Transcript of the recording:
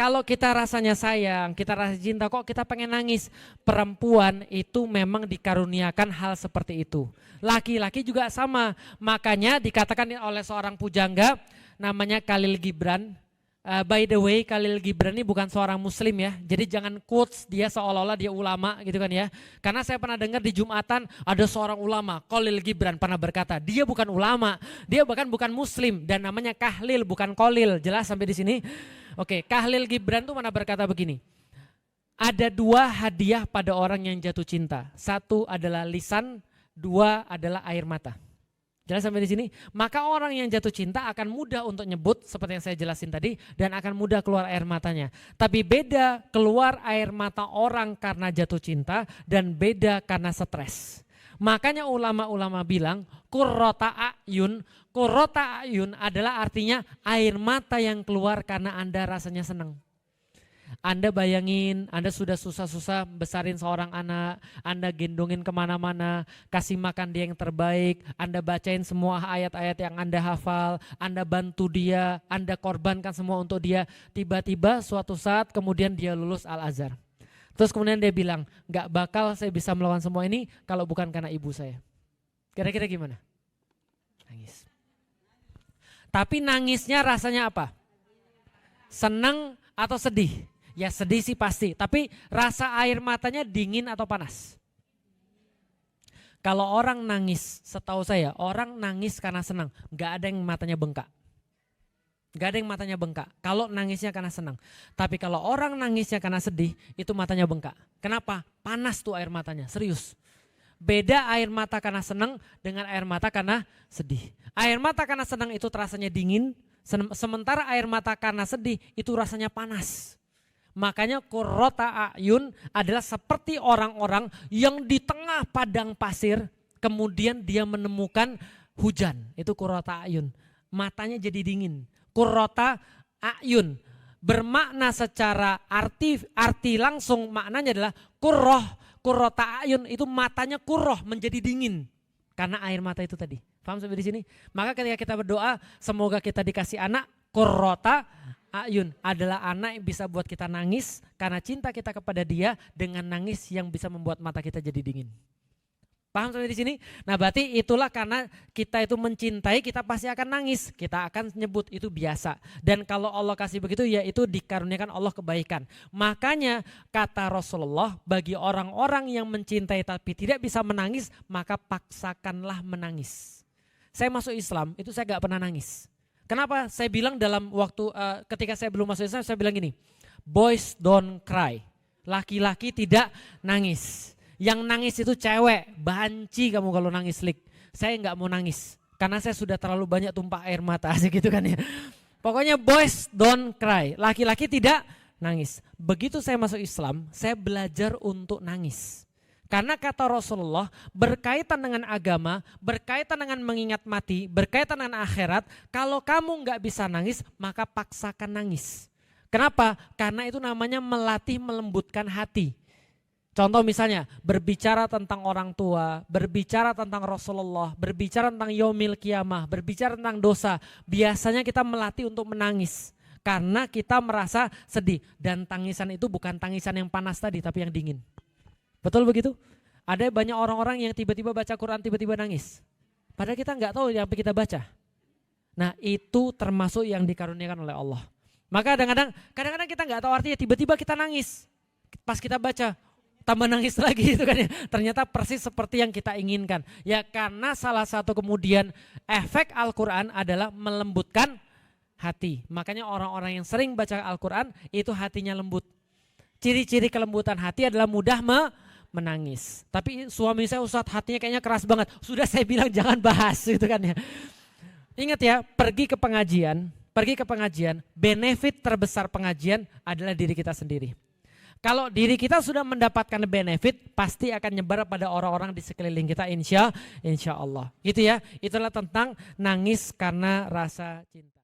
Kalau kita rasanya sayang, kita rasa cinta, kok kita pengen nangis. Perempuan itu memang dikaruniakan hal seperti itu. Laki-laki juga sama. Makanya dikatakan oleh seorang pujangga namanya Khalil Gibran. By the way, Khalil Gibran ini bukan seorang muslim ya. Jadi jangan quotes dia seolah-olah dia ulama gitu kan ya. Karena saya pernah dengar di Jumatan ada seorang ulama, Khalil Gibran pernah berkata, dia bukan ulama, dia bahkan bukan muslim dan namanya Khalil bukan Khalil. Jelas sampai di sini? Oke, Khalil Gibran tuh pernah berkata begini. Ada 2 hadiah pada orang yang jatuh cinta. 1 adalah lisan, 2 adalah air mata. Jelas sampai di sini? Maka orang yang jatuh cinta akan mudah untuk nyebut seperti yang saya jelasin tadi dan akan mudah keluar air matanya. Tapi beda keluar air mata orang karena jatuh cinta dan beda karena stres. Makanya ulama-ulama bilang qurrata ayun adalah artinya air mata yang keluar karena Anda rasanya senang. Anda bayangin, Anda sudah susah-susah besarin seorang anak, Anda gendongin kemana-mana, kasih makan dia yang terbaik, Anda bacain semua ayat-ayat yang Anda hafal, Anda bantu dia, Anda korbankan semua untuk dia. Tiba-tiba suatu saat kemudian dia lulus Al-Azhar. Terus kemudian dia bilang, gak bakal saya bisa melawan semua ini kalau bukan karena ibu saya. Kira-kira gimana? Nangis. Tapi nangisnya rasanya apa? Senang atau sedih? Ya sedih sih pasti, tapi rasa air matanya dingin atau panas? Kalau orang nangis, setahu saya orang nangis karena senang, gak ada yang matanya bengkak. Gak ada yang matanya bengkak, kalau nangisnya karena senang. Tapi kalau orang nangisnya karena sedih, itu matanya bengkak. Kenapa? Panas tuh air matanya, serius. Beda air mata karena senang dengan air mata karena sedih. Air mata karena senang itu rasanya dingin, sementara air mata karena sedih itu rasanya panas. Makanya qurrata ayun adalah seperti orang-orang yang di tengah padang pasir kemudian dia menemukan hujan. Itu qurrata ayun. Matanya jadi dingin. Qurrata ayun bermakna secara arti langsung maknanya adalah qurrata ayun itu matanya qurrah menjadi dingin karena air mata itu tadi. Paham sampai di sini? Maka ketika kita berdoa semoga kita dikasih anak qurrata ayun adalah anak yang bisa buat kita nangis karena cinta kita kepada dia dengan nangis yang bisa membuat mata kita jadi dingin. Paham sampai di sini? Nah berarti itulah karena kita itu mencintai kita pasti akan nangis. Kita akan nyebut itu biasa. Dan kalau Allah kasih begitu ya itu dikaruniakan Allah kebaikan. Makanya kata Rasulullah bagi orang-orang yang mencintai tapi tidak bisa menangis maka paksakanlah menangis. Saya masuk Islam itu saya gak pernah nangis. Kenapa? Saya bilang dalam waktu ketika saya belum masuk Islam saya bilang gini, boys don't cry, laki-laki tidak nangis. Yang nangis itu cewek, banci kamu kalau nangis lik. Saya nggak mau nangis karena saya sudah terlalu banyak tumpah air mata gitu kan ya. Pokoknya boys don't cry, laki-laki tidak nangis. Begitu saya masuk Islam, saya belajar untuk nangis. Karena kata Rasulullah berkaitan dengan agama, berkaitan dengan mengingat mati, berkaitan dengan akhirat, kalau kamu nggak bisa nangis maka paksakan nangis. Kenapa? Karena itu namanya melatih melembutkan hati. Contoh misalnya berbicara tentang orang tua, berbicara tentang Rasulullah, berbicara tentang yaumil qiyamah, berbicara tentang dosa. Biasanya kita melatih untuk menangis karena kita merasa sedih dan tangisan itu bukan tangisan yang panas tadi tapi yang dingin. Betul begitu? Ada banyak orang-orang yang tiba-tiba baca Quran tiba-tiba nangis. Padahal kita nggak tahu yang kita baca. Nah itu termasuk yang dikaruniakan oleh Allah. Maka kadang-kadang kita nggak tahu artinya tiba-tiba kita nangis. Pas kita baca tambah nangis lagi itu kan ya. Ternyata persis seperti yang kita inginkan. Ya karena salah satu kemudian efek Al-Quran adalah melembutkan hati. Makanya orang-orang yang sering baca Al-Quran itu hatinya lembut. Ciri-ciri kelembutan hati adalah mudah menangis. Tapi suami saya Ustadz hatinya kayaknya keras banget. Sudah saya bilang jangan bahas gitu kan ya. Ingat ya, pergi ke pengajian, benefit terbesar pengajian adalah diri kita sendiri. Kalau diri kita sudah mendapatkan benefit, pasti akan nyebar pada orang-orang di sekeliling kita insya Allah. Gitu ya, itulah tentang nangis karena rasa cinta.